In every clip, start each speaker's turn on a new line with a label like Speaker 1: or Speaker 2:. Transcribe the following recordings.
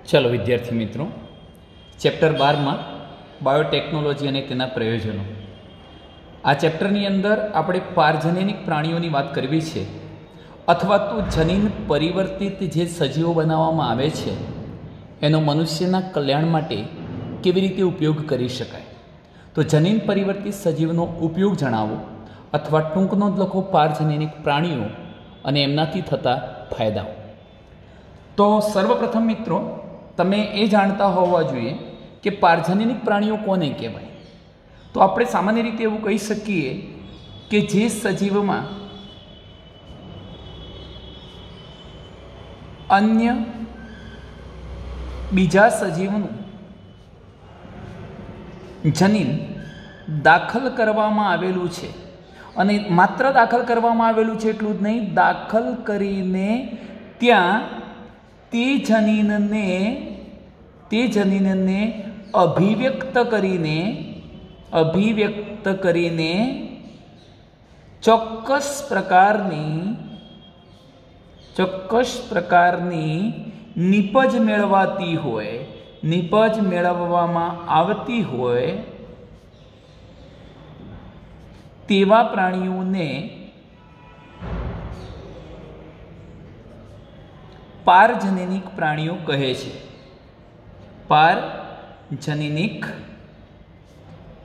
Speaker 1: चलो विद्यार्थी मित्रों, चैप्टर 12 में बायोटेक्नोलॉजी और तेना प्रयोजनों आ चैप्टरनी अंदर आपणे पारजननिक प्राणीओनी वात करवी छे अथवा तो जनीन परिवर्तित जे सजीवो बनाववामां आवे छे एनो मनुष्यना कल्याण माटे केवी रीते उपयोग करी शकाय। तो जनीन परिवर्तित सजीवनो उपयोग जणावो अथवा टूंकनो ज लखो पारजननिक प्राणीओ अने एमनाथी थता फायदाओ। तो सर्वप्रथम मित्रों, तमे ए जाणता होवा जोईए कि पारजननिक प्राणीओ कोने कहेवाय। तो आपणे सामान्य रीते एवुं कही शकीए कि जे सजीवमां अन्य बीजा सजीवनुं जनीन दाखल करवामां आवेलुं छे अने मात्र दाखल करवामां आवेलुं छे एटલું જ नहीं, दाखल करीने त्यां ते जनीनने अभिव्यक्त करीने ચોક્કસ પ્રકારની નીપજ મેળવવામાં આવતી હોય તેવા પ્રાણીઓને पारजननिक प्राणीओ कहे छे। पारजननिक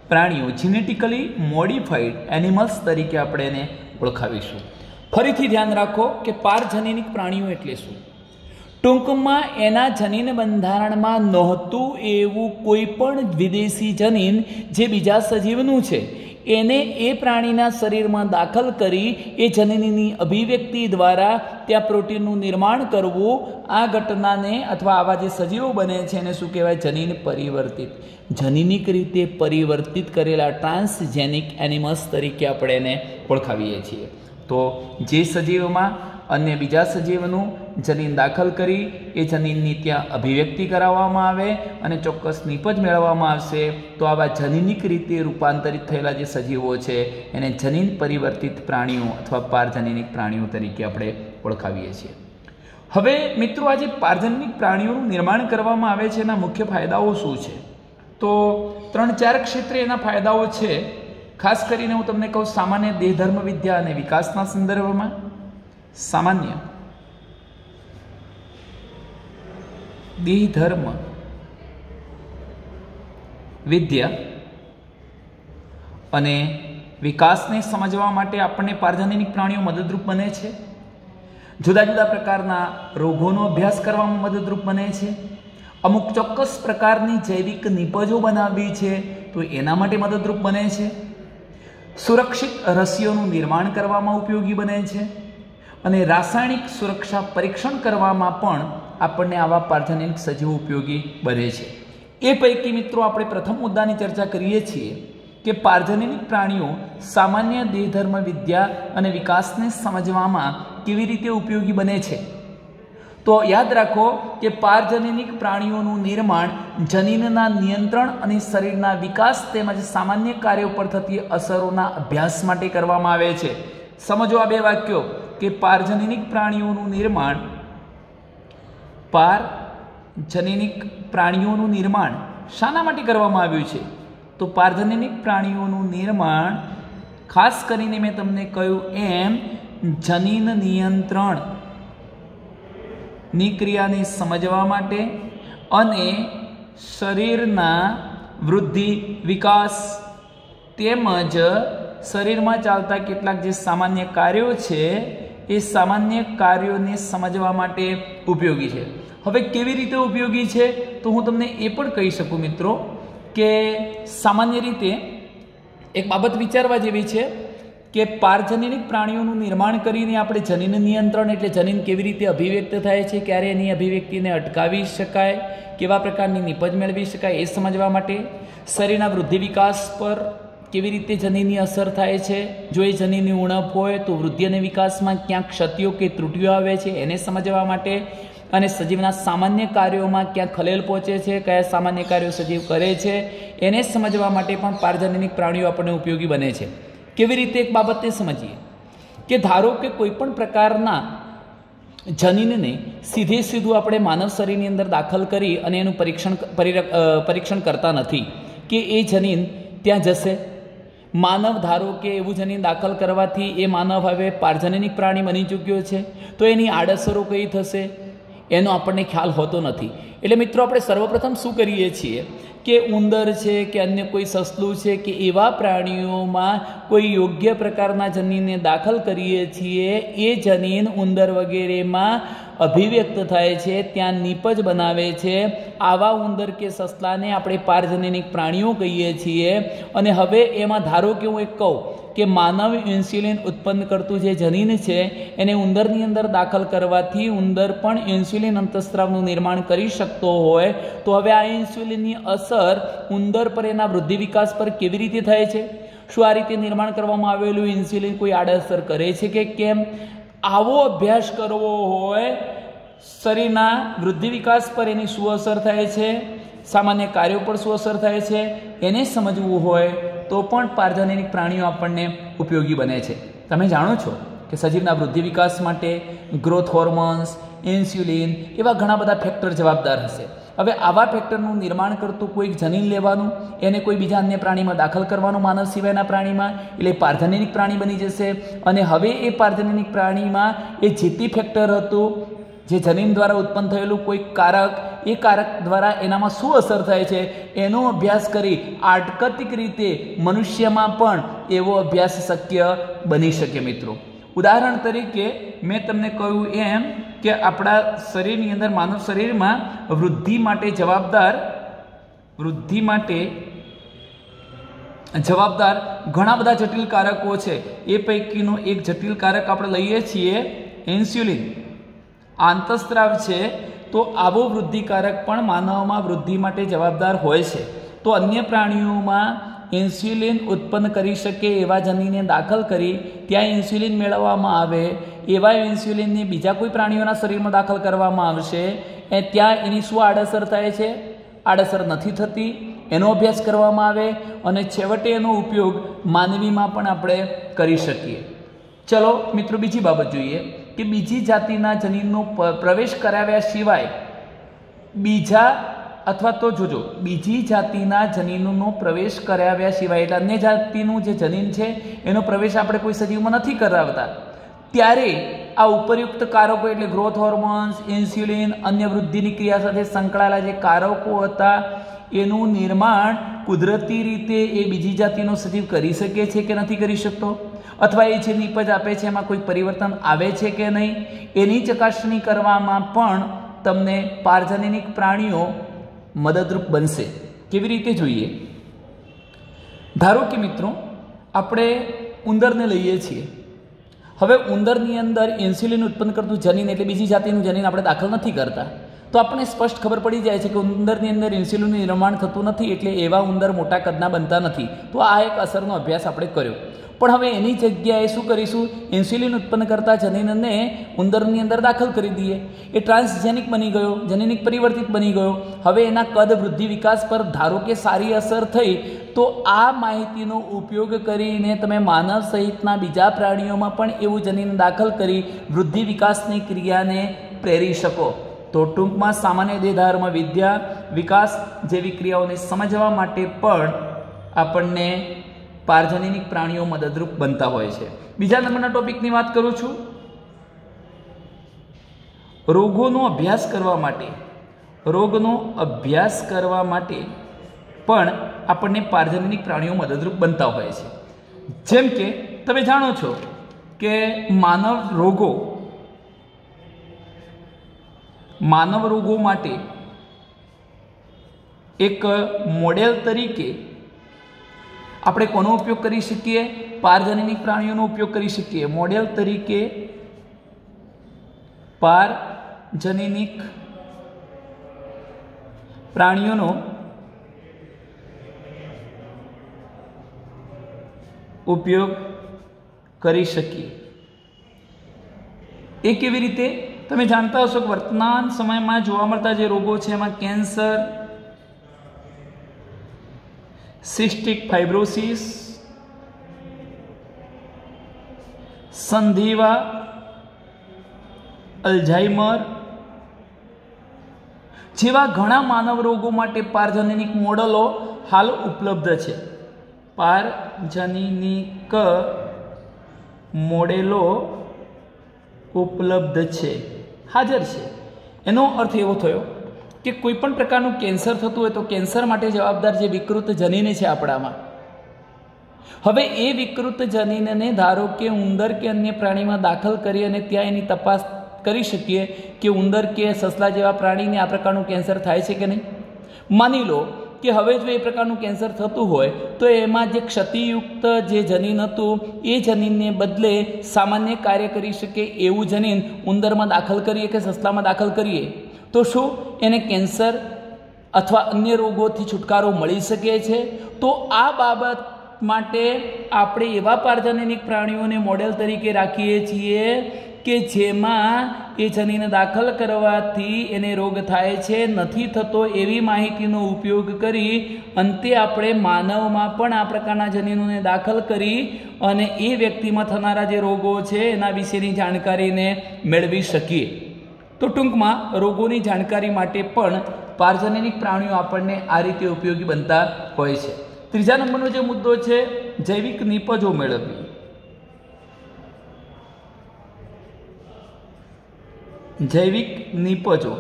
Speaker 1: प्राणीओ जेनेटिकली मॉडिफाइड एनिमल्स तरीके आपणे एने ओळखावीशुं। फरीथी ध्यान राखो कि पारजननिक प्राणीओ एटले शुं। टूंकमां एना जनीन बंधारणमां नहोतुं एवुं कोईपण विदेशी जनीन जे बीजा सजीवनुं छे एने ए प्राणीना शरीरमां दाखल करी ए जनीननी अभिव्यक्ति द्वारा त्या प्रोटीननुं निर्माण करवुं, आ घटनाने अथवा आवा जे सजीवो बने छे एने शुं कहेवाय? जनीन परिवर्तित। जनीनिक रीते परिवर्तित करेला ट्रांसजेनिक एनिमल्स तरीके आपणे एने ओळखावीए छीए। तो जे सजीवमां अन्य बीजा सजीवनुं जनीन दाखल करी ए जनीननी त्यां अभिव्यक्ति कराववामां आवे अने चोक्कस निपज मेळववामां आवशे तो आवा जनीनिक रीते रूपांतरित थयेला जे सजीवो छे एने जनीन परिवर्तित प्राणीओ अथवा पारजननिक प्राणीओ तरीके आपणे ओळखावीए छीए। हवे मित्रों, आज पारजननिक प्राणीओनुं निर्माण करवामां आवे छे एना मुख्य फायदाओ शुं छे? तो 3-4 क्षेत्रे एना फायदाओ छे। खास करीने हुं तमने कहूं सामान्य देहधर्म विद्या अने विकासना संदर्भमां सामान्य देहधर्म विद्या अने विकासने समझवा माटे आपणे पारजननिक प्राणीओ मददरूप बने छे। जुदा जुदा प्रकारना रोगोनो अभ्यास करवामां मददरूप बने छे। अमुक चोक्कस प्रकारनी जैविक निपजो बनाववी छे तो एना माटे मददरूप बने छे। सुरक्षित रसीओनुं निर्माण करवामां उपयोगी बने छे અને રાસાયણિક સુરક્ષા પરીક્ષણ કરવામાં પણ આપણને આવા પારજનનિક સજીવો ઉપયોગી બને છે। એ પૈકી મિત્રો આપણે પ્રથમ મુદ્દાની ચર્ચા કરીએ છીએ કે પારજનનિક પ્રાણીઓ સામાન્ય દેહધર્મ વિદ્યા અને વિકાસને સમજવામાં કેવી રીતે ઉપયોગી બને છે। તો યાદ રાખો કે પારજનનિક પ્રાણીઓનું निर्माण જનીનના નિયંત્રણ અને શરીરના વિકાસ તેમજ સામાન્ય કાર્યો પર થતી અસરોના અભ્યાસ માટે કરવામાં આવે છે। સમજો આ બે વાક્યો કે પારજનનિક પ્રાણીઓનું નિર્માણ શાના માટે કરવામાં આવ્યું છે? તો પારજનનિક પ્રાણીઓનું નિર્માણ ખાસ કરીને મેં તમને કહ્યું એમ જનીન નિયંત્રણની ક્રિયાને સમજવા માટે અને શરીરના વૃદ્ધિ વિકાસ તેમજ શરીરમાં ચાલતા કેટલાક જે સામાન્ય કાર્યો છે એ સામાન્ય કાર્યોને સમજવા માટે ઉપયોગી છે। હવે કેવી રીતે ઉપયોગી છે તો હું તમને એ પણ કહી શકું મિત્રો કે સામાન્ય રીતે એક બાબત વિચારવા જેવી છે કે પારજનનિક પ્રાણીઓનું નિર્માણ કરીને આપણે જનીન નિયંત્રણ એટલે જનીન કેવી રીતે અભિવ્યક્ત થાય છે, ક્યારે એની અભિવ્યક્તિને અટકાવી શકાય, કેવા પ્રકારની નિપજ મેળવી શકાય એ સમજવા માટે, શરીરના વૃદ્ધિ વિકાસ પર કેવી રીતે જનીનની અસર થાય છે, જો એ જનીનની ઉણપ હોય તો વૃદ્ધિ અને વિકાસમાં ક્યાંક ક્ષતિઓ કે ત્રુટીઓ આવે છે એને સમજવા માટે અને સજીવના સામાન્ય કાર્યોમાં ક્યાં ખલેલ પહોંચે છે, કયા સામાન્ય કાર્યો સજીવ કરે છે એને સમજવા માટે પણ પારજનનિક પ્રાણીઓ આપણને ઉપયોગી બને છે। કેવી રીતે એક બાબતને સમજીએ કે ધારો કે કોઈ પણ પ્રકારના જનીનને સીધે સીધું આપણે માનવ શરીરની અંદર દાખલ કરી અને એનું પરીક્ષણ કરતા નથી કે એ જનીન ત્યાં જશે. માનવ ધારો કે એવું જનીન દાખલ કરવાથી એ માનવ હવે પારજનનિક પ્રાણી બની ચૂક્યો છે, તો એની આડઅસરો કઈ થશે એનો આપણને ખ્યાલ હોતો નથી. એટલે મિત્રો આપણે સર્વપ્રથમ શું કરીએ છીએ કે ઉંદર છે કે અન્ય કોઈ સસલું છે કે એવા પ્રાણીઓમાં કોઈ યોગ્ય પ્રકારના જનીનને દાખલ કરીએ છીએ. એ જનીન ઉંદર વગેરેમાં અભિવ્યક્ત થાય છે, ત્યાં નીપજ બનાવે છે. આવા ઉંદર કે સસલાને આપણે પારજનનિક પ્રાણીઓ કહીએ છીએ. અને હવે એમાં ધારો કે હું એક કહું કે માનવ ઇન્સ્યુલિન ઉત્પન્ન કરતું જે જનીન છે એને ઉંદરની અંદર દાખલ કરવાથી ઉંદર પણ ઇન્સ્યુલિન અંતઃસ્રાવનું નિર્માણ કરી શકતો હોય, તો હવે આ ઇન્સ્યુલિનની અસર ઉંદર પર, એના વૃદ્ધિ વિકાસ પર કેવી રીતે થાય છે? શું આ રીતે નિર્માણ કરવામાં આવેલું ઇન્સ્યુલિન કોઈ આડઅસર કરે છે કે કેમ? આવો અભ્યાસ કરવો હોય, શરીરના વૃદ્ધિ વિકાસ પર એની શું અસર થાય છે, સામાન્ય કાર્યો પર શું અસર થાય છે, એને સમજવું હોય તો પણ પારજનનિક પ્રાણીઓ આપણને ઉપયોગી બને છે. તમે જાણો છો કે સજીવના વૃદ્ધિ વિકાસ માટે ગ્રોથ હોર્મોન્સ, ઇન્સ્યુલિન એવા ઘણા બધા ફેક્ટર જવાબદાર હશે. હવે આવા ફેક્ટરનું નિર્માણ કરતું કોઈક જનીન લેવાનું, એને કોઈ બીજા અન્ય પ્રાણીમાં દાખલ કરવાનું, માનવ સિવાયના પ્રાણીમાં, એટલે પારજનનિક પ્રાણી બની જશે. અને હવે એ પારજનનિક પ્રાણીમાં એ જે તે ફેક્ટર હતું, જે જનીન દ્વારા ઉત્પન્ન થયેલું કોઈ કારક, એ કારક દ્વારા એનામાં શું અસર થાય છે એનો અભ્યાસ કરી આટકતિક રીતે મનુષ્યમાં પણ એવો અભ્યાસ શક્ય બની શકે. મિત્રો ઉદાહરણ તરીકે મેં તમને કહ્યું એમ કે આપણા શરીરની અંદર, માનવ શરીરમાં વૃદ્ધિ માટે જવાબદાર ઘણા બધા જટિલ કારકો છે. એ પૈકીનું એક જટિલ કારક આપણે લઈએ છીએ ઇન્સ્યુલિન. આંતઃસ્રાવ છે, તો આવો વૃદ્ધિકારક પણ માનવમાં વૃદ્ધિ માટે જવાબદાર હોય છે. તો અન્ય પ્રાણીઓમાં ઇન્સ્યુલિન ઉત્પન્ન કરી શકે એવા જનીનને દાખલ કરી ત્યાં ઇન્સ્યુલિન મેળવવામાં આવે. એવા ઇન્સ્યુલિનને બીજા કોઈ પ્રાણીઓના શરીરમાં દાખલ કરવામાં આવશે, ત્યાં એની શું આડઅસર થાય છે, આડઅસર નથી થતી, એનો અભ્યાસ કરવામાં આવે અને છેવટે એનો ઉપયોગ માનવીમાં પણ આપણે કરી શકીએ. ચલો મિત્રો બીજી બાબત જોઈએ કે બીજી જાતિના જનીનનો પ્રવેશ કરાવ્યા સિવાય બીજી જાતિના જનીનોનો પ્રવેશ કરાવ્યા સિવાય, એટલે અન્ય જાતિનું જે જનીન છે એનો પ્રવેશ આપણે કોઈ સજીવમાં નથી કરાવતા, ત્યારે આ ઉપરયુક્ત કારકો એટલે ગ્રોથ હોર્મોન્સ, ઇન્સ્યુલિન, અન્ય વૃદ્ધિની ક્રિયા સાથે સંકળાયેલા જે કારકો હતા એનું નિર્માણ કુદરતી રીતે એ બીજી જાતિનો સજીવ કરી શકે છે કે નથી કરી શકતો, અથવા એ જે નીપજ આપે છે એમાં કોઈ પરિવર્તન આવે છે કે નહીં, એની ચકાસણી કરવામાં પણ તમને પારજનનિક પ્રાણીઓ મદદરૂપ બનશે. કેવી રીતે જોઈએ? ધારો કે મિત્રો આપણે ઉંદરને લઈએ છીએ. હવે ઉંદરની અંદર ઇન્સ્યુલિન ઉત્પન્ન કરતું જનીન એટલે બીજી જાતિનું જનીન આપણે દાખલ નથી કરતા, તો આપણને સ્પષ્ટ ખબર પડી જાય છે કે ઉંદરની અંદર ઇન્સ્યુલિનનું નિર્માણ થતું નથી, એટલે એવા ઉંદર મોટા કદના બનતા નથી. તો આ એક અસરનો અભ્યાસ આપણે કર્યો. પણ હવે એની જગ્યાએ શું કરીશું? ઇન્સ્યુલિન ઉત્પન્ન કરતા જનીનને ઉંદરની અંદર દાખલ કરી દઈએ. એ ટ્રાન્સજેનિક બની ગયો, જનીનિક પરિવર્તિત બની ગયો. હવે એના કદ, વૃદ્ધિ, વિકાસ પર ધારો કે સારી અસર થઈ, તો આ માહિતીનો ઉપયોગ કરીને તમે માનવ સહિતના બીજા પ્રાણીઓમાં પણ એવું જનીન દાખલ કરી વૃદ્ધિ વિકાસની ક્રિયાને પ્રેરી શકો. તો ટૂંકમાં સામાન્ય દેહધાર્મ વિદ્યા, વિકાસ જેવી ક્રિયાઓને સમજવા માટે પણ આપણને પારજનનિક પ્રાણીઓ મદદરૂપ બનતા હોય છે. બીજા નંબરના ટોપિકની વાત કરું છું. રોગનો અભ્યાસ કરવા માટે પણ આપણને પારજનનિક પ્રાણીઓ મદદરૂપ બનતા હોય છે. જેમ કે તમે જાણો છો કે માનવ રોગો માટે એક મોડેલ તરીકે આપણે કોનો ઉપયોગ કરી શકીએ? પારજનનિક પ્રાણીઓનો ઉપયોગ કરી શકીએ. મોડેલ તરીકે પારજનનિક પ્રાણીઓનો ઉપયોગ કરી શકીએ. એ કેવી રીતે? તમે જાણતા હશો કે વર્તમાન સમયમાં જોવા મળતા જે રોગો છે એમાં કેન્સર, સિસ્ટિક ફાઇબ્રોસિસ, સંધિવા અલ્ઝાઇમર જેવા ઘણા માનવ રોગો માટે પારજનનિક મોડેલો હાલ ઉપલબ્ધ છે. પારજનનિક મોડેલો ઉપલબ્ધ છે, હાજર છે. એનો અર્થ એવો થયો કે કોઈ પણ પ્રકારનું કેન્સર થતું હોય તો કેન્સર માટે જવાબદાર જે વિકૃત જનીન છે આપણામાં, હવે એ વિકૃત જનીનને ધારો કે ઉંદર કે અન્ય પ્રાણીમાં દાખલ કરી અને ત્યાં એની તપાસ કરી શકીએ કે ઉંદર કે સસલા જેવા પ્રાણીને આ પ્રકારનું કેન્સર થાય છે કે નહીં. માની લો કે હવે જો એ પ્રકારનું કેન્સર થતું હોય તો એમાં જે ક્ષતિયુક્ત જે જનીન હતું એ જનીનને બદલે સામાન્ય કાર્ય કરી શકે એવું જનીન ઉંદરમાં દાખલ કરીએ કે સસલામાં દાખલ કરીએ તો શું એને કેન્સર અથવા અન્ય રોગોથી છુટકારો મળી શકે છે? તો આ બાબત માટે આપણે એવા પારજનનિક પ્રાણીઓને મોડેલ તરીકે રાખીએ છીએ કે જેમાં એ જનીન દાખલ કરવાથી એને રોગ થાય છે, નથી થતો એવી માહિતીનો ઉપયોગ કરી અંતે આપણે માનવમાં પણ આ પ્રકારના જનીનોને દાખલ કરી અને એ વ્યક્તિમાં થનારા જે રોગો છે એના વિશેની જાણકારીને મેળવી શકીએ. તો ટૂંકમાં રોગોની જાણકારી માટે પણ પારજનનિક પ્રાણીઓ આપણને આ રીતે ઉપયોગી બનતા હોય છે. ત્રીજા નંબરનો જે મુદ્દો છે જૈવિક નિપજો મેળવવી. જૈવિક નિપજો,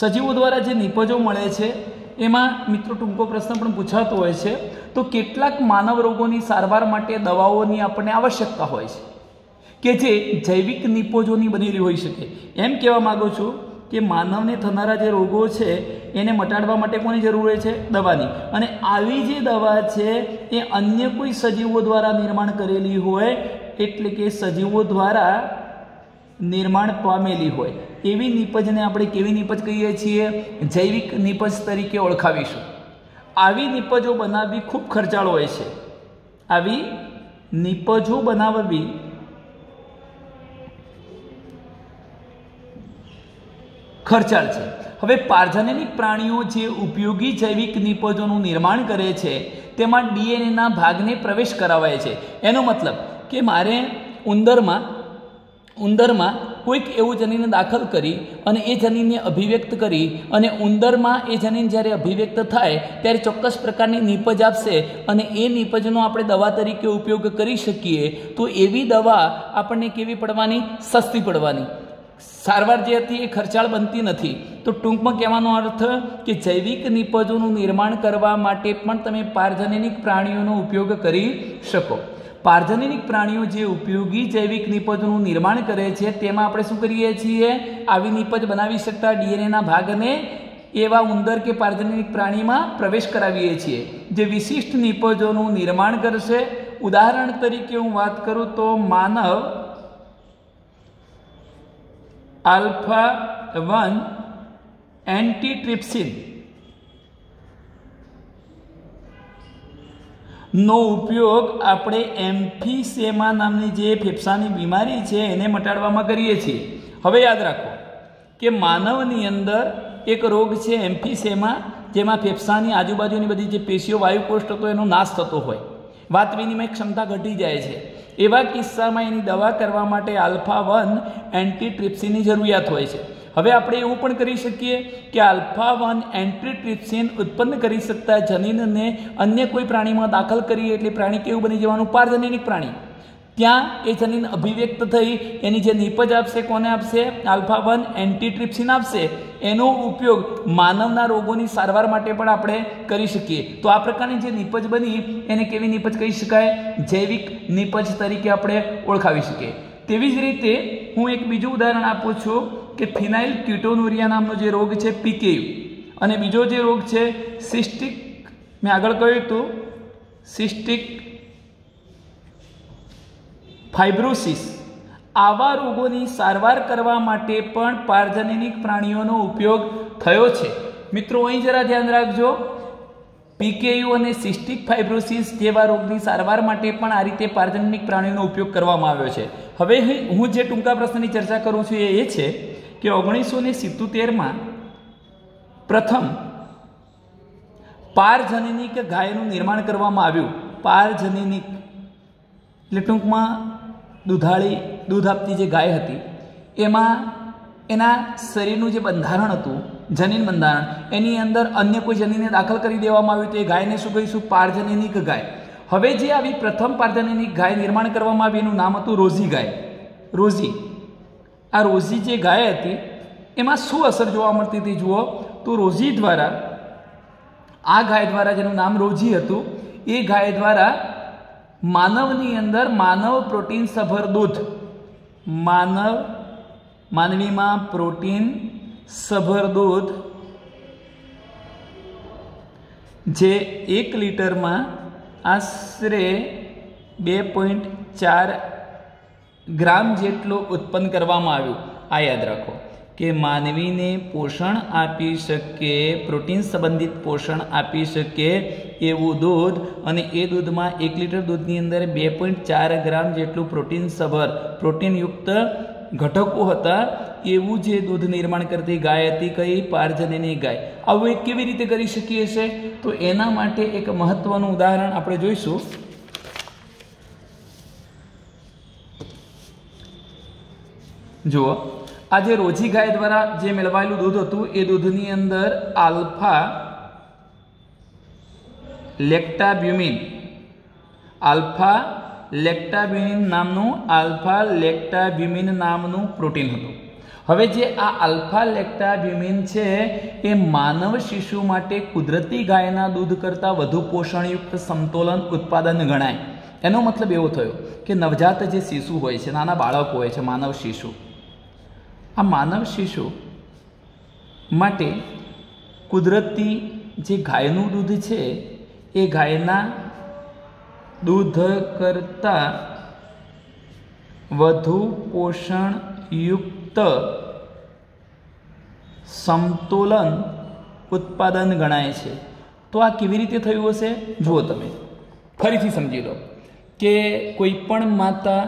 Speaker 1: સજીવો દ્વારા જે નિપજો મળે છે એમાં મિત્રો ટૂંકો પ્રશ્ન પણ પૂછાતો હોય છે. તો કેટલાક માનવ રોગોની સારવાર માટે દવાઓની આપણને આવશ્યકતા હોય છે કે જે જૈવિક નિપજોની બનેલી હોઈ શકે. એમ કહેવા માગું છું કે માનવને થનારા જે રોગો છે એને મટાડવા માટે કોની જરૂર હોય છે? દવાની. અને આવી જે દવા છે એ અન્ય કોઈ સજીવો દ્વારા નિર્માણ કરેલી હોય, એટલે કે સજીવો દ્વારા નિર્માણ પામેલી હોય એવી નિપજને આપણે કેવી નિપજ કહીએ છીએ? જૈવિક નિપજ તરીકે ઓળખાવીશું. આવી નિપજો બનાવવી ખૂબ ખર્ચાળ હોય છે. આવી નિપજો બનાવવી ખર્ચાળ છે. હવે પારજનનિક પ્રાણીઓ જે ઉપયોગી જૈવિક નિપજોનું નિર્માણ કરે છે તેમાં ડીએનએના ભાગને પ્રવેશ કરાવાય છે. એનો મતલબ કે મારે ઉંદરમાં કોઈક એવું જનીન દાખલ કરી અને એ જનીનને અભિવ્યક્ત કરી અને ઉંદરમાં એ જનીન જ્યારે અભિવ્યક્ત થાય ત્યારે ચોક્કસ પ્રકારની નિપજ આપશે અને એ નિપજનો આપણે દવા તરીકે ઉપયોગ કરી શકીએ. તો એવી દવા આપણને કેવી પડવાની? સસ્તી પડવાની. સારવાર જે હતી એ ખર્ચાળ બનતી નથી. તો ટૂંકમાં કહેવાનો અર્થ કે જૈવિક નિપજોનું નિર્માણ કરવા માટે પણ તમે પારજનનિક પ્રાણીઓનો ઉપયોગ કરી શકો. પારજનનિક પ્રાણીઓ જે ઉપયોગી જૈવિક નિપજોનું નિર્માણ કરે છે તેમાં આપણે શું કરીએ છીએ? આવી નિપજ બનાવી શકતા ડીએનએના ભાગને એવા ઉંદર કે પારજનનિક પ્રાણીમાં પ્રવેશ કરાવીએ છીએ જે વિશિષ્ટ નિપજોનું નિર્માણ કરશે. ઉદાહરણ તરીકે હું વાત કરું તો માનવ આલ્ફા-1 એન્ટીટ્રિપ્સિન નો ઉપયોગ આપણે એમ્ફીસેમા નામની જે ફેફસાની બીમારી છે એને મટાડવામાં કરીએ છીએ. હવે યાદ રાખો કે માનવની અંદર એક રોગ છે એમ્ફીસેમા, જેમાં ફેફસાની આજુબાજુની બધી જે પેશીઓ વાયુકોષ હતો એનો નાશ થતો હોય, વાત વિનિમય ક્ષમતા ઘટી જાય છે. એવા કિસ્સામાં એની દવા કરવા માટે આલ્ફા-1 એન્ટીટ્રિપ્સિનની જરૂરિયાત હોય છે. હવે આપણે એવું પણ કરી શકીએ કે આલ્ફા-1 એન્ટીટ્રિપ્સિન ઉત્પન્ન કરી શકતા જનીનને અન્ય કોઈ પ્રાણીમાં દાખલ કરીએ એટલે પ્રાણી કેવું બની જવાનું? પારજનનિક પ્રાણી. ત્યાં એ જનીન અભિવ્યક્ત થઈ એની જે નિપજ આપશે, કોને આપશે? આલ્ફા-1 એન્ટીટ્રિપ્સિન આપશે. એનો ઉપયોગ માનવના રોગોની સારવાર માટે પણ આપણે કરી શકીએ. તો આ પ્રકારની જે નિપજ બની એને કેવી નિપજ કહી શકાય? જૈવિક નિપજ તરીકે આપણે ઓળખાવી શકીએ. તેવી જ રીતે હું એક બીજું ઉદાહરણ આપું છું કે ફિનાઇલ ક્યુટોનુરિયા નામનો જે રોગ છે પીકેયુ, અને બીજો જે રોગ છે સિસ્ટિક, મેં આગળ કહ્યું હતું સિસ્ટિક ફાઇબ્રોસિસ. આવા રોગોની સારવાર કરવા માટે પણ પારજનનિક પ્રાણીઓનો ઉપયોગ થયો છે. મિત્રો અહીં જરા ધ્યાન રાખજો, પીકેયુ અને સિસ્ટિક ફાઇબ્રોસિસ જેવા રોગની સારવાર માટે પણ આ રીતે પારજનનિક પ્રાણીઓનો ઉપયોગ કરવામાં આવ્યો છે. હવે હું જે ટૂંકા પ્રશ્નની ચર્ચા કરું છું એ છે કે 1977માં પ્રથમ પારજનનિક ગાયનું નિર્માણ કરવામાં આવ્યું. પારજનનિક એટલે ટૂંકમાં દૂધાળી, દૂધ આપતી જે ગાય હતી એમાં એના શરીરનું જે બંધારણ હતું, જનીન બંધારણ, એની અંદર અન્ય કોઈ જનીનને દાખલ કરી દેવામાં આવ્યું તો એ ગાયને શું કહીશું? પારજનનિક ગાય. હવે જે આવી પ્રથમ પારજનનિક ગાય નિર્માણ કરવામાં આવી એનું નામ હતું રોઝી ગાય. રોઝી, આ રોઝી જે ગાય હતી એમાં શું અસર જોવા મળતી હતી જુઓ તો રોઝી દ્વારા, આ ગાય દ્વારા જેનું નામ રોઝી હતું, એ ગાય દ્વારા માનવની અંદર માનવ પ્રોટીન સભર દૂધ, માનવીમાં પ્રોટીન સભર દૂધ જે 1 લીટરમાં આશરે 2.4 ગ્રામ જેટલું ઉત્પન્ન કરવામાં આવ્યું. આ યાદ રાખો કે માનવીને પોષણ આપી શકે, પ્રોટીન સંબંધિત પોષણ આપી શકે એવું દૂધ, અને એ દૂધમાં 1 લીટર દૂધની અંદર 2.4 ગ્રામ જેટલું પ્રોટીન સભર, પ્રોટીનયુક્ત ઘટકો હતા, એવું જે દૂધ નિર્માણ કરતી ગાય હતી કઈ? પારજનની ગાય. આવું એ કેવી રીતે કરી શકીએ છે? તો એના માટે એક મહત્વનું ઉદાહરણ આપણે જોઈશું. જુઓ, આ જે રોઝી ગાય દ્વારા જે મેળવાયેલું દૂધ હતું એ દૂધની અંદર આલ્ફા લેક્ટાબ્યુમિન નામનું પ્રોટીન હતું. હવે જે આ આલ્ફા લેક્ટાબ્યુમિન છે એ માનવ શિશુ માટે કુદરતી ગાયના દૂધ કરતાં વધુ પોષણયુક્ત સમતોલન ઉત્પાદન ગણાય. એનો મતલબ એવો થયો કે નવજાત જે શિશુ હોય છે, નાના બાળકો હોય છે, માનવ શિશુ, આ માનવ શિશુ માટે કુદરતી જે ગાયનું દૂધ છે એ ગાયના દૂધ કરતાં વધુ પોષણયુક્ત સમતોલન ઉત્પાદન ગણાય છે. તો આ કેવી રીતે થયું હશે? જુઓ, તમે ફરીથી સમજી લો કે કોઈ પણ માતા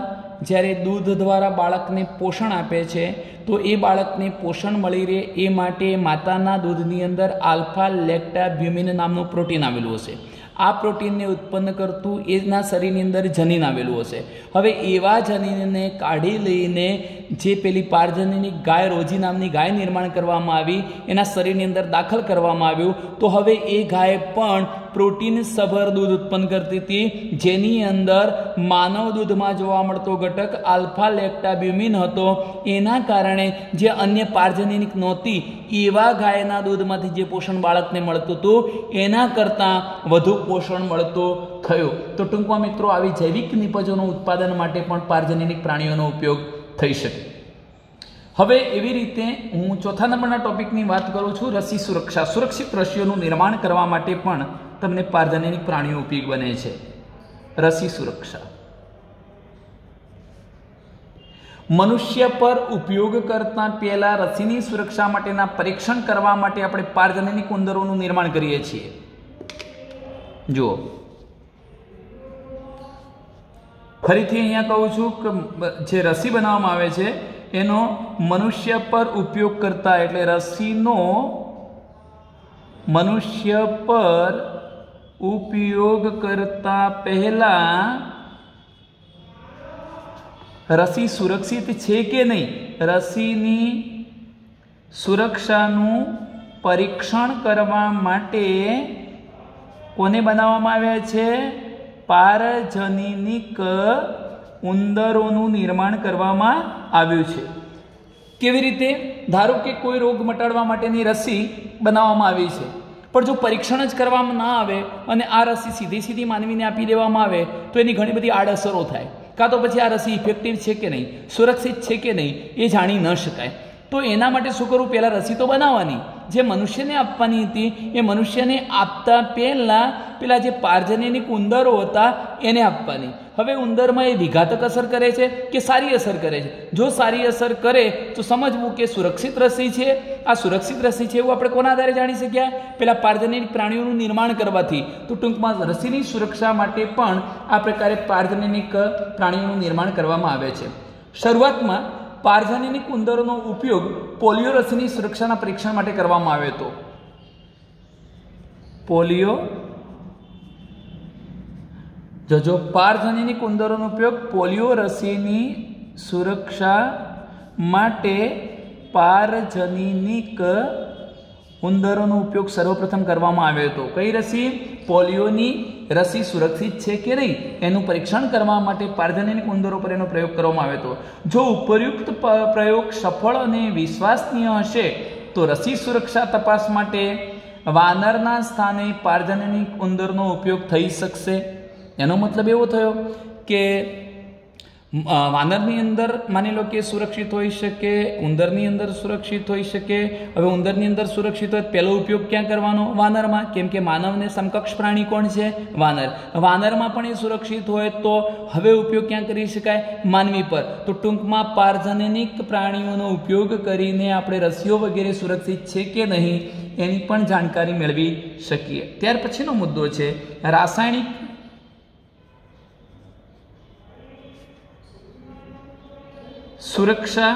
Speaker 1: જ્યારે દૂધ દ્વારા બાળકને પોષણ આપે છે તો એ બાળકને પોષણ મળી રહે એ માટે માતાના દૂધની અંદર આલ્ફા લેક્ટાબ્યુમિન નામનું પ્રોટીન આવેલું હશે. આ પ્રોટીનને ઉત્પન્ન કરતું એના શરીરની અંદર જનીન આવેલું હશે. હવે એવા જનીનને કાઢી લઈને જે પેલી પારજનની ગાય, રોઝી નામની ગાય નિર્માણ કરવામાં આવી, એના શરીરની અંદર દાખલ કરવામાં આવ્યું, તો હવે એ ગાય પણ પ્રોટીન સભર દૂધ ઉત્પન્ન કરતી હતી, જેની અંદર માનવ દૂધમાં જોવા મળતો ઘટક આલ્ફા લેક્ટાબ્યુમિન હતો. એના કારણે જે અન્ય પારજનનિક નહોતી એવા ગાયના દૂધમાંથી જે પોષણ બાળકને મળતું હતું એના કરતાં વધુ પોષણ મળતું થયું. તો ટૂંકમાં મિત્રો, આવી જૈવિક નિપજોનું ઉત્પાદન માટે પણ પારજનનિક પ્રાણીઓનો ઉપયોગ થઈ શકે. હવે એવી રીતે હું ચોથા નંબરના ટોપિકની વાત કરું છું, રસી સુરક્ષા. સુરક્ષિત રસીઓનું નિર્માણ કરવા માટે પણ તમને પારજનનિક પ્રાણીઓ ઉપયોગ બને છે. રસી સુરક્ષા. મનુષ્ય પર ઉપયોગ કરતા પહેલા રસીની સુરક્ષા માટેના પરીક્ષણ કરવા માટે આપણે પારજનનિક ઉંદરોનું નિર્માણ કરીએ છીએ. જુઓ, ફરીથી અહીંયા કહું છું કે જે રસી બનાવવામાં આવે છે એનો મનુષ્ય પર ઉપયોગ કરતા, એટલે રસીનો મનુષ્ય પર ઉપયોગ કરતા પહેલા રસી સુરક્ષિત છે કે નહીં, રસીની સુરક્ષાનું પરીક્ષણ કરવા માટે કોને બનાવવામાં આવ્યા છે? પારજનનિક ઉંદરોનું નિર્માણ કરવામાં આવ્યું છે. કેવી રીતે? ધારો કે કોઈ રોગ મટાડવા માટેની રસી બનાવવામાં આવી છે, પણ જો પરીક્ષણ જ કરવામાં ના આવે અને આ રસી સીધી માનવીને આપી દેવામાં આવે તો એની ઘણી બધી આડઅસરો થાય. કાં તો પછી આ રસી ઇફેક્ટિવ છે કે નહીં, સુરક્ષિત છે કે નહીં એ જાણી ન શકાય. તો એના માટે શું કરવું? પહેલાં રસી તો બનાવવાની, જે મનુષ્યને આપવાની હતી એ મનુષ્યને આપતા પહેલાં પેલા જે પારજનનિક ઉંદરો હતા એને આપવાની. હવે ઉંદરમાં એ વિઘાતક અસર કરે છે કે સારી અસર કરે છે? જો સારી અસર કરે તો સમજવું કે સુરક્ષિત રસી છે. આ સુરક્ષિત રસી છે એવું આપણે કોના આધારે જાણી શક્યા? પેલા પારજનનિક પ્રાણીઓનું નિર્માણ કરવાથી. તો ટૂંકમાં રસીની સુરક્ષા માટે પણ આ પ્રકારે પારજનનિક પ્રાણીઓનું નિર્માણ કરવામાં આવે છે. શરૂઆતમાં પારજનનિક ઉંદરોનો ઉપયોગ પોલિયો રસીની સુરક્ષાના પરીક્ષણ માટે કરવામાં આવ્યો હતો. પોલિયો જો પારજનનિક ઉંદરોનો ઉપયોગ પોલિયો રસીની સુરક્ષા માટે પારજનીનિક ઉંદરોનો ઉપયોગ સર્વપ્રથમ કરવામાં આવ્યો હતો. કઈ રસી? પોલિયોની રસી સુરક્ષિત છે કે નહીં એનું પરીક્ષણ કરવા માટે પારજનીનિક ઉંદરો પર એનો પ્રયોગ કરવામાં આવ્યો હતો. જો ઉપયુક્ત પ્રયોગ સફળ અને વિશ્વસનીય હશે તો રસી સુરક્ષા તપાસ માટે વાનરના સ્થાને પારજનીનિક ઉંદરનો ઉપયોગ થઈ શકશે. એનો મતલબ એવો થયો કે વાનરની અંદર માની લો કે સુરક્ષિત હોઈ શકે, ઉંદરની અંદર સુરક્ષિત હોઈ શકે. હવે ઉંદરની અંદર સુરક્ષિત હોય પહેલો ઉપયોગ ક્યાં કરવાનો? વાનરમાં, કેમ કે માનવને સમકક્ષ પ્રાણી કોણ છે? વાનર. વાનરમાં પણ એ સુરક્ષિત હોય તો હવે ઉપયોગ ક્યાં કરી શકાય? માનવી પર. તો ટૂંકમાં પારજનીનિક પ્રાણીઓનો ઉપયોગ કરીને આપણે રસીઓ વગેરે સુરક્ષિત છે કે નહીં એની પણ જાણકારી મેળવી શકીએ. ત્યાર પછીનો મુદ્દો છે રાસાયણિક સુરક્ષા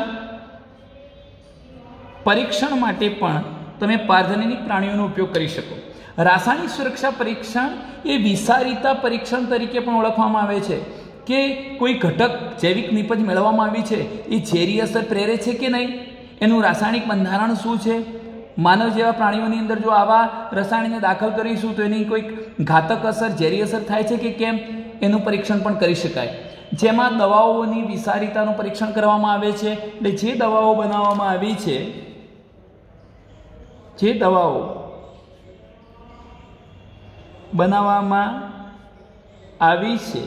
Speaker 1: પરીક્ષણ માટે પણ તમે પારજનીનિક પ્રાણીઓનો ઉપયોગ કરી શકો. રાસાયણિક સુરક્ષા પરીક્ષણ એ વિષારીતા પરીક્ષણ તરીકે પણ ઓળખવામાં આવે છે કે કોઈ ઘટક જૈવિક નિપજ મેળવવામાં આવી છે એ ઝેરી અસર પ્રેરે છે કે નહીં, એનું રાસાયણિક બંધારણ શું છે. માનવ જેવા પ્રાણીઓની અંદર જો આવા રસાયણને દાખલ કરીશું તો એની કોઈક ઘાતક અસર, ઝેરી અસર થાય છે કે કેમ એનું પરીક્ષણ પણ કરી શકાય. જેમાં દવાઓની વિષારીતાનું પરીક્ષણ કરવામાં આવે છે. એટલે જે દવાઓ બનાવવામાં આવી છે, જે દવાઓ બનાવવામાં આવી છે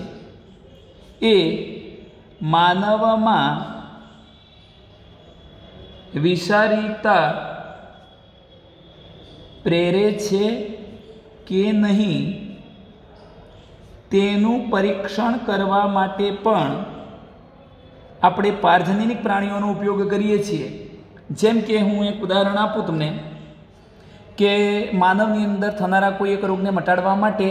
Speaker 1: એ માનવમાં વિષારીતા પ્રેરે છે કે નહીં તેનું પરીક્ષણ કરવા માટે પણ આપણે પારજનીનિક પ્રાણીઓનો ઉપયોગ કરીએ છીએ. જેમ કે હું એક ઉદાહરણ આપું તમને કે માનવની અંદર થનારા કોઈ એક રોગને મટાડવા માટે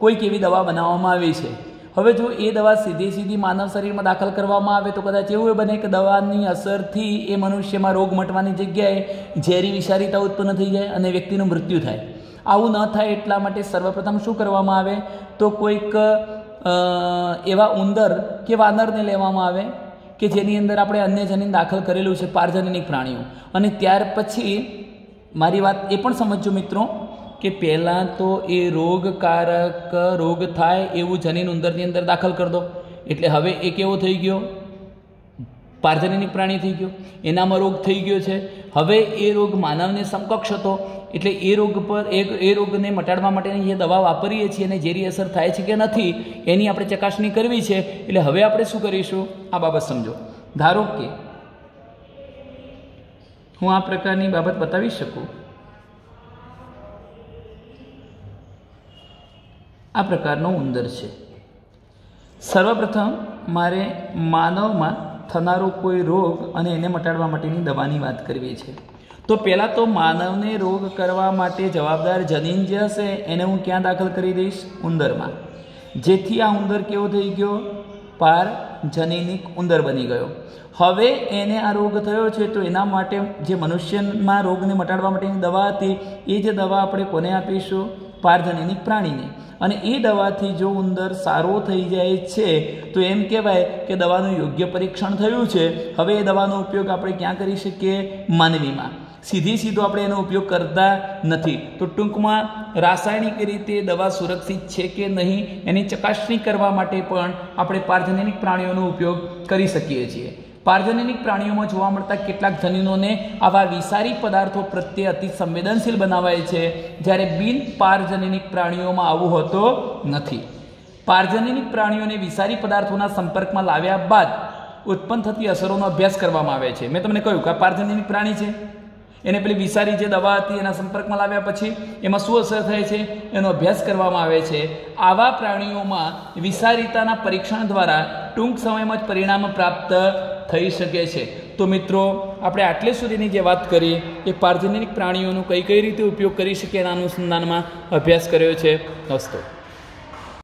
Speaker 1: કોઈક એવી દવા બનાવવામાં આવી છે. હવે જો એ દવા સીધી માનવ શરીરમાં દાખલ કરવામાં આવે તો કદાચ એવું બને કે દવાની અસરથી એ મનુષ્યમાં રોગ મટવાની જગ્યાએ ઝેરી વિષારીતા ઉત્પન્ન થઈ જાય અને વ્યક્તિનું મૃત્યુ થાય. આવું ન થાય એટલા માટે સર્વપ્રથમ શું કરવામાં આવે તો કોઈક એવા ઉંદર કે વાનરને લેવામાં આવે કે જેની અંદર આપણે અન્ય જનીન દાખલ કરેલું છે, પારજનીનિક પ્રાણીઓ. અને ત્યાર પછી મારી વાત એ પણ સમજજો મિત્રો કે પહેલાં તો એ રોગકારક રોગ થાય એવું જનીન ઉંદરની અંદર દાખલ કરી દો. એટલે હવે એ કેવો થઈ ગયો? પારજનીનિક પ્રાણી થઈ ગયો, એનામાં રોગ થઈ ગયો છે. હવે એ રોગ માનવને સમકક્ષ હતો એટલે એ રોગ પર એ રોગને મટાડવા માટેની જે દવા વાપરીએ છીએ અને ઝેરી અસર થાય છે કે નથી એની આપણે ચકાસણી કરવી છે. એટલે હવે આપણે શું કરીશું આ બાબત સમજો. ધારો કે હું આ પ્રકારની બાબત બતાવી શકું. આ પ્રકારનો ઉંદર છે. સર્વપ્રથમ મારે માનવમાં થનારો કોઈ રોગ અને એને મટાડવા માટેની દવાની વાત કરવી છે. તો પહેલાં તો માનવને રોગ કરવા માટે જવાબદાર જનીન જે હશે એને હું ક્યાં દાખલ કરી દઈશ? ઉંદરમાં. જેથી આ ઉંદર કેવો થઈ ગયો? પારજનીનિક ઉંદર બની ગયો. હવે એને આ રોગ થયો છે તો એના માટે જે મનુષ્યમાં રોગને મટાડવા માટેની દવા હતી એ જે દવા આપણે કોને આપીશું? પારજનીનિક પ્રાણીને. અને એ દવાથી જો ઉંદર સારો થઈ જાય છે તો એમ કહેવાય કે દવાનું યોગ્ય પરીક્ષણ થયું છે. હવે એ દવાનો ઉપયોગ આપણે ક્યાં કરી શકીએ? માનવીમાં. સીધો આપણે એનો ઉપયોગ કરતા નથી. તો ટૂંકમાં રાસાયણિક રીતે દવા સુરક્ષિત છે કે નહીં એની ચકાસણી કરવા માટે પણ આપણે પારજનીનિક પ્રાણીઓનો ઉપયોગ કરી શકીએ છીએ. પારજનીનિક પ્રાણીઓમાં જોવા મળતા કેટલાક જનીનોને આવા વિષારી પદાર્થો પ્રત્યે અતિ સંવેદનશીલ બનાવાય છે, જ્યારે બિન પારજનીનિક પ્રાણીઓમાં આવું હોતું નથી. પારજનીનિક પ્રાણીઓને વિષારી પદાર્થોના સંપર્કમાં લાવ્યા બાદ ઉત્પન્ન થતી અસરોનો અભ્યાસ કરવામાં આવે છે. મેં તમને કહ્યું કે આ પારજનીનિક પ્રાણી છે, એને પેલી વિષારી જે દવા હતી એના સંપર્કમાં લાવ્યા પછી એમાં શું અસર થાય છે એનો અભ્યાસ કરવામાં આવે છે. આવા પ્રાણીઓમાં વિષારીતાના પરીક્ષણ દ્વારા ટૂંક સમયમાં જ પરિણામ પ્રાપ્ત થઈ શકે છે. તો મિત્રો આપણે આટલે સુધીની જે વાત કરી એ પારજનીનિક પ્રાણીઓનો કઈ રીતે ઉપયોગ કરી શકીએ એના અનુસંધાનમાં અભ્યાસ કર્યો છે. અસ્તુ.